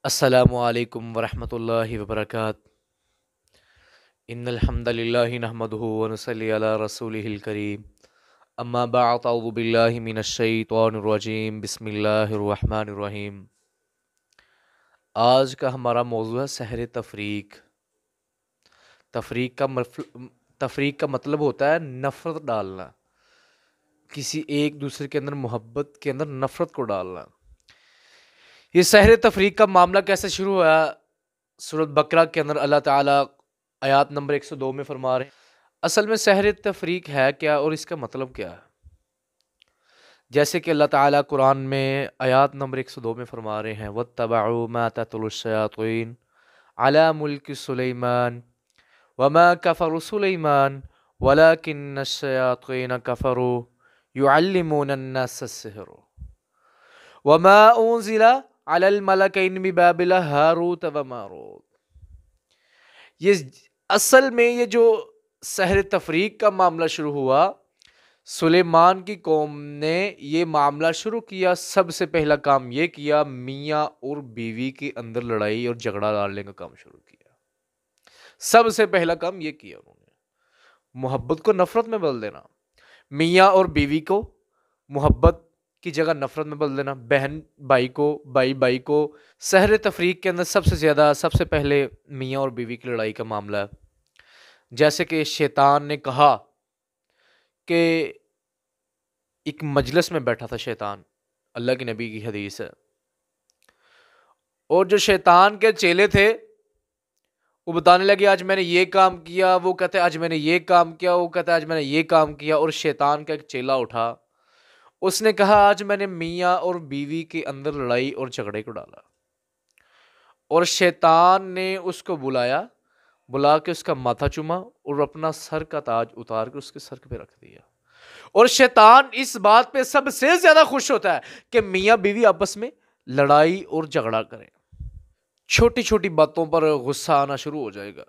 السلام علیکم ورحمۃ اللہ وبرکاتہ ان الحمد للہ نحمده ونصلی علی رسولہ الکریم اما بعد اعوذ باللہ من الشیطان الرجیم بسم اللہ الرحمن الرحیم۔ آج کا ہمارا موضوع ہے سحر تفریق۔ تفریق کا مطلب ہوتا ہے نفرت ڈالنا، کسی ایک دوسرے کے اندر محبت کے اندر نفرت کو ڈالنا۔ یہ سحر تفریق کا معاملہ کیسے شروع ہوا؟ سورۃ بقرہ کے اندر اللہ تعالیٰ آیات نمبر 102 میں فرما رہے ہیں اصل میں سحر تفریق ہے کیا اور اس کا مطلب کیا ہے۔ جیسے کہ اللہ تعالیٰ قرآن میں آیات نمبر 102 میں فرما رہے ہیں وَاتَّبَعُوا مَا تَتْلُو الشَّيَاطِينُ عَلَى مُلْكِ سُلَيْمَانَ وَمَا كَفَرَ سُلَيْمَانُ وَلَكِنَّ الشَّيَاطِينَ كَفَرُوا يُعَلِّمُونَ النَّاسَ السِّحْرَ وَمَا أُنزِلَ عَلَى الْمَلَكَيْنِ بِبَابِلَ هَارُوتَ وَمَارُوتَ۔ یہ اصل میں یہ جو سحر تفریق کا معاملہ شروع ہوا، سلیمان کی قوم نے یہ معاملہ شروع کیا۔ سب سے پہلا کام یہ کیا، میاں اور بیوی کے اندر لڑائی اور جھگڑا ڈالنے کا کام شروع کیا۔ سب سے پہلا کام یہ کیا انہوں نے، محبت کو نفرت میں بدل دینا، میاں اور بیوی کو محبت کی جگہ نفرت میں بدل دینا، بہن بھائی کو، بھائی کو۔ سحر تفریق کے اندر سب سے پہلے میاں اور بیوی کی لڑائی کا معاملہ ہے۔ جیسے کہ شیطان نے کہا کہ ایک مجلس میں بیٹھا تھا شیطان، اللہ کے نبی کی حدیث ہے، اور جو شیطان کے چیلے تھے وہ بتانے لگے آج میں نے یہ کام کیا، وہ کہتے آج میں نے یہ کام کیا، وہ کہتا آج میں نے یہ کام کیا۔ اور شیطان کا ایک چیلا اٹھا، اس نے کہا آج میں نے میاں اور بیوی کے اندر لڑائی اور جھگڑے کو ڈالا۔ اور شیطان نے اس کو بلا کے اس کا ماتھا چوما اور اپنا سر کا تاج اتار کے اس کے سر پہ رکھ دیا۔ اور شیطان اس بات پہ سب سے زیادہ خوش ہوتا ہے کہ میاں بیوی آپس میں لڑائی اور جھگڑا کریں۔ چھوٹی چھوٹی باتوں پر غصہ آنا شروع ہو جائے گا،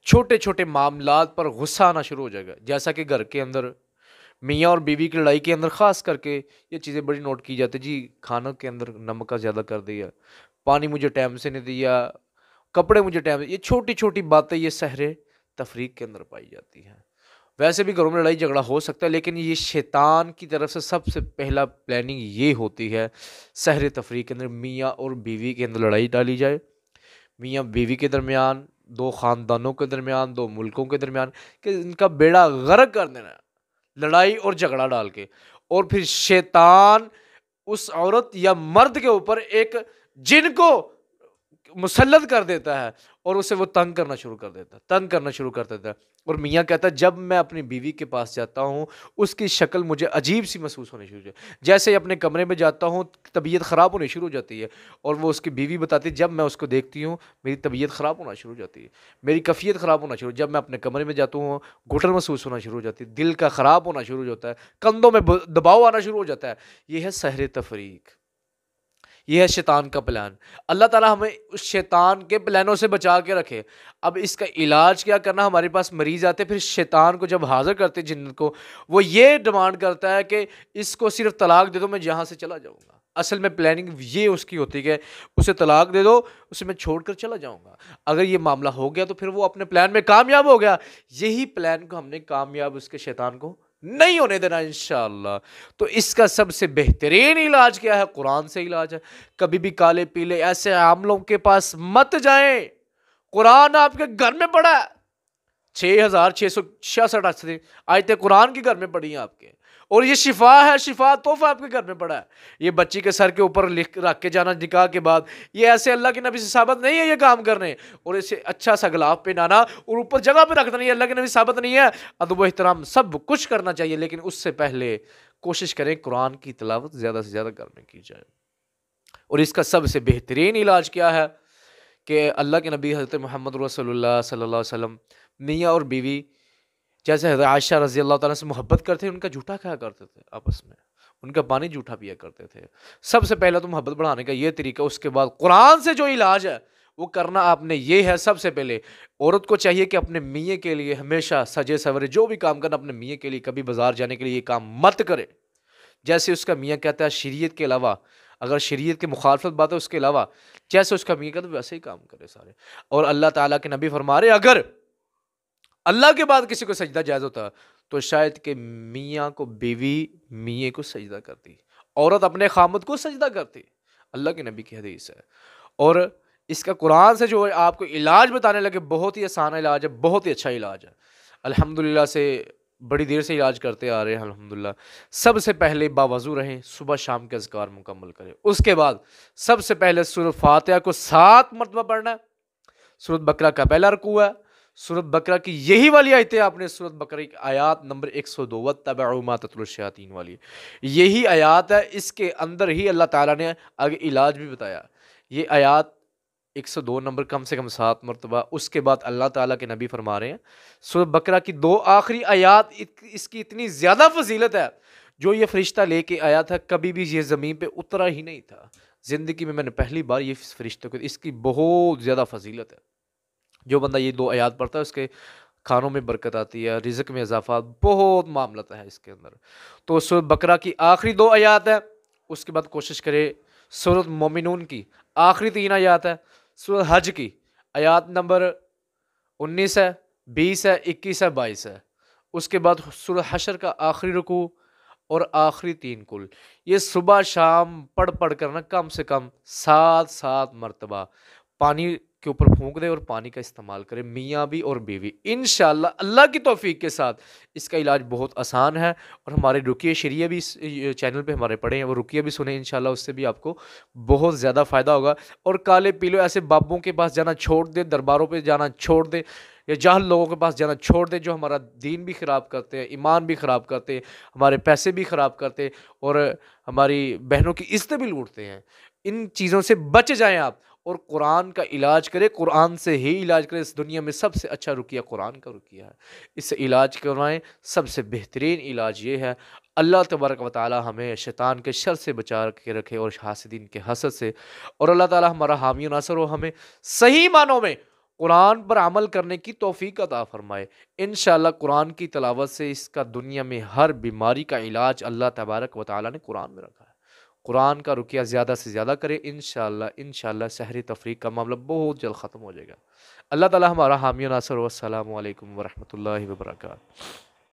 چھوٹے چھوٹے معاملات پر غصہ آنا شروع ہو جائے گا۔ جیسا کہ گھر کے اندر میاں اور بیوی کی لڑائی کے اندر خاص کر کے یہ چیزیں بڑی نوٹ کی جاتی، جی کھانا کے اندر نمک کا زیادہ کر دیا، پانی مجھے ٹائم سے نہیں دیا، کپڑے مجھے ٹائم سے، یہ چھوٹی چھوٹی باتیں یہ سحر تفریق کے اندر پائی جاتی ہیں۔ ویسے بھی گھروں میں لڑائی جھگڑا ہو سکتا ہے، لیکن یہ شیطان کی طرف سے سب سے پہلا پلاننگ یہ ہوتی ہے سحر تفریق کے اندر میاں اور بیوی کے اندر لڑائی ڈالی جائے، میاں بیوی کے درمیان، دو خاندانوں کے درمیان، دو ملکوں کے درمیان، کہ ان کا بیڑا غرق کر دینا ہے لڑائی اور جھگڑا ڈال کے۔ اور پھر شیطان اس عورت یا مرد کے اوپر ایک جن کو مسلط کر دیتا ہے اور اسے وہ تنگ کرنا شروع کر دیتا ہے۔ اور میاں کہتا ہے جب میں اپنی بیوی کے پاس جاتا ہوں اس کی شکل مجھے عجیب سی محسوس ہونی شروع ہو جائے، جیسے ہی اپنے کمرے میں جاتا ہوں طبیعت خراب ہونی شروع ہو جاتی ہے۔ اور وہ اس کی بیوی بتاتی ہے جب میں اس کو دیکھتی ہوں میری طبیعت خراب ہونا شروع ہو جاتی ہے، میری کیفیت خراب ہونا شروع، جب میں اپنے کمرے میں جاتا ہوں گھٹن محسوس ہونا شروع ہو جاتی ہے، دل کا خراب ہونا شروع ہو جاتا ہے، کندھوں میں دباؤ آنا شروع ہو جاتا ہے۔ یہ ہے سحر تفریق، یہ ہے شیطان کا پلان۔ اللہ تعالیٰ ہمیں اس شیطان کے پلانوں سے بچا کے رکھے۔ اب اس کا علاج کیا کرنا؟ ہمارے پاس مریض آتے، پھر شیطان کو جب حاضر کرتے جنت کو، وہ یہ ڈیمانڈ کرتا ہے کہ اس کو صرف طلاق دے دو، میں یہاں سے چلا جاؤں گا۔ اصل میں پلاننگ یہ اس کی ہوتی ہے کہ اسے طلاق دے دو، اسے میں چھوڑ کر چلا جاؤں گا۔ اگر یہ معاملہ ہو گیا تو پھر وہ اپنے پلان میں کامیاب ہو گیا۔ یہی پلان کو ہم نے کامیاب اس کے شیطان کو نہیں ہونے دینا انشاءاللہ۔ تو اس کا سب سے بہترین علاج کیا ہے؟ قرآن سے علاج ہے۔ کبھی بھی کالے پیلے ایسے عاملوں کے پاس مت جائیں، قرآن آپ کے گھر میں پڑا ہے، 6666 آیتیں قرآن کی گھر میں پڑی ہیں آپ کے، اور یہ شفا ہے، شفا تحفہ آپ کے گھر میں پڑا ہے۔ یہ بچی کے سر کے اوپر رکھ کے جانا نکاح کے بعد، یہ ایسے اللہ کے نبی سے ثابت نہیں ہے یہ کام کرنے، اور اسے اچھا سا غلاف پہنانا اور اوپر جگہ پہ رکھ دینا، یہ اللہ کے نبی سے ثابت نہیں ہے۔ ادب و احترام سب کچھ کرنا چاہیے، لیکن اس سے پہلے کوشش کریں قرآن کی تلاوت زیادہ سے زیادہ گھر میں کی جائے۔ اور اس کا سب سے بہترین علاج کیا ہے کہ اللہ کے نبی حضرت محمد رسول اللہ صلی اللہ علیہ وسلم میاں اور بیوی جیسے حضرت عائشہ رضی اللہ تعالیٰ سے محبت کرتے ان کا جھوٹا کھایا کرتے تھے، آپس میں ان کا پانی جھوٹا پیا کرتے تھے۔ سب سے پہلا تو محبت بڑھانے کا یہ طریقہ، اس کے بعد قرآن سے جو علاج ہے وہ کرنا آپ نے یہ ہے۔ سب سے پہلے عورت کو چاہیے کہ اپنے میاں کے لیے ہمیشہ سجے سورے جو بھی کام کرنا اپنے میاں کے لیے، کبھی بازار جانے کے لیے یہ کام مت کرے۔ جیسے اس کا میاں کہتا ہے شریعت کے علاوہ اگر شریعت کی مخالفت بات ہے اس کے علاوہ جیسے اس کا میاں کہتا ویسے ہی کام کرے سارے. اور اللہ تعالیٰ کے نبی فرما رہے اگر اللہ کے بعد کسی کو سجدہ جائز ہوتا تو شاید کہ میاں کو بیوی میاں کو سجدہ کرتی, عورت اپنے خامد کو سجدہ کرتی. اللہ کے نبی کی حدیث ہے. اور اس کا قرآن سے جو آپ کو علاج بتانے لگے بہت ہی آسان علاج ہے, بہت ہی اچھا علاج ہے. الحمدللہ سے بڑی دیر سے علاج کرتے آ رہے ہیں الحمدللہ. سب سے پہلے باوضو رہیں, صبح شام کے اذکار مکمل کریں. اس کے بعد سب سے پہلے سورۃ فاتحہ کو 7 مرتبہ پڑھنا ہے. سورۃ بقرہ کا پہلا رکوع ہے. سورۃ بقرہ کی یہی والی آیتیں آپ نے سورۃ بقرہ کی آیات نمبر 102 وَاتَّبَعُوا مَا تَتْلُو الشَّيَاطِينُ والی یہی آیات ہے. اس کے اندر ہی اللہ تعالیٰ نے آگے علاج بھی بتایا. یہ آیات 102 نمبر کم سے کم 7 مرتبہ. اس کے بعد اللہ تعالیٰ کے نبی فرما رہے ہیں سورۃ بقرہ کی 2 آخری آیات اس کی اتنی زیادہ فضیلت ہے. جو یہ فرشتہ لے کے آیا تھا کبھی بھی یہ زمین پہ اترا ہی نہیں تھا. زندگی میں نے پہلی بار یہ فرشتے کو, اس کی بہت زیادہ فضیلت ہے. جو بندہ یہ 2 آیات پڑھتا ہے اس کے کھانوں میں برکت آتی ہے, رزق میں اضافہ, بہت معاملات ہے اس کے اندر. تو سورۃ بقرہ کی آخری 2 آیات ہے. اس کے بعد کوشش کرے سورۃ مومنون کی آخری 3 آیات ہے. سورۃ حج کی آیات نمبر 19 ہے, 20 ہے, 21 ہے, 22 ہے. اس کے بعد سورۃ حشر کا آخری رکوع اور آخری 3 کل. یہ صبح شام پڑھ کر نا کم سے کم 7 مرتبہ پانی کے اوپر پھونک دے اور پانی کا استعمال کرے, میاں بھی اور بیوی. انشاءاللہ اللہ کی توفیق کے ساتھ اس کا علاج بہت آسان ہے. اور ہمارے رقیہ شریعہ بھی اس چینل پہ ہمارے پڑھے ہیں, وہ رقیہ بھی سنیں انشاءاللہ, اس سے بھی آپ کو بہت زیادہ فائدہ ہوگا. اور کالے پیلو ایسے بابوں کے پاس جانا چھوڑ دے, درباروں پہ جانا چھوڑ دے, یا جاہل لوگوں کے پاس جانا چھوڑ دے جو ہمارا دین بھی خراب کرتے ہیں, ایمان بھی خراب کرتے ہیں, ہمارے پیسے بھی خراب کرتے ہیں اور ہماری بہنوں کی عزتیں بھی لوٹتے ہیں. ان چیزوں سے بچ جائیں آپ اور قرآن کا علاج کرے, قرآن سے ہی علاج کرے. اس دنیا میں سب سے اچھا رقیہ قرآن کا رقیہ ہے, اس سے علاج کروائیں. سب سے بہترین علاج یہ ہے. اللہ تبارک و تعالی ہمیں شیطان کے شر سے بچا کے رکھے اور حاسدین کے حسد سے, اور اللہ تعالی ہمارا حامی و ناصر ہو, ہمیں صحیح معنوں میں قرآن پر عمل کرنے کی توفیق عطا فرمائے. انشاءاللہ قرآن کی تلاوت سے اس کا دنیا میں ہر بیماری کا علاج اللہ تبارک و تعالی نے قرآن میں رکھا ہے. قرآن کا رقیہ زیادہ سے زیادہ کرے. انشاءاللہ سحری تفریق کا معاملہ بہت جلد ختم ہو جائے گا. اللہ تعالی ہمارا حامی و ناصر ہو. السلام علیکم ورحمۃ اللہ وبرکاتہ.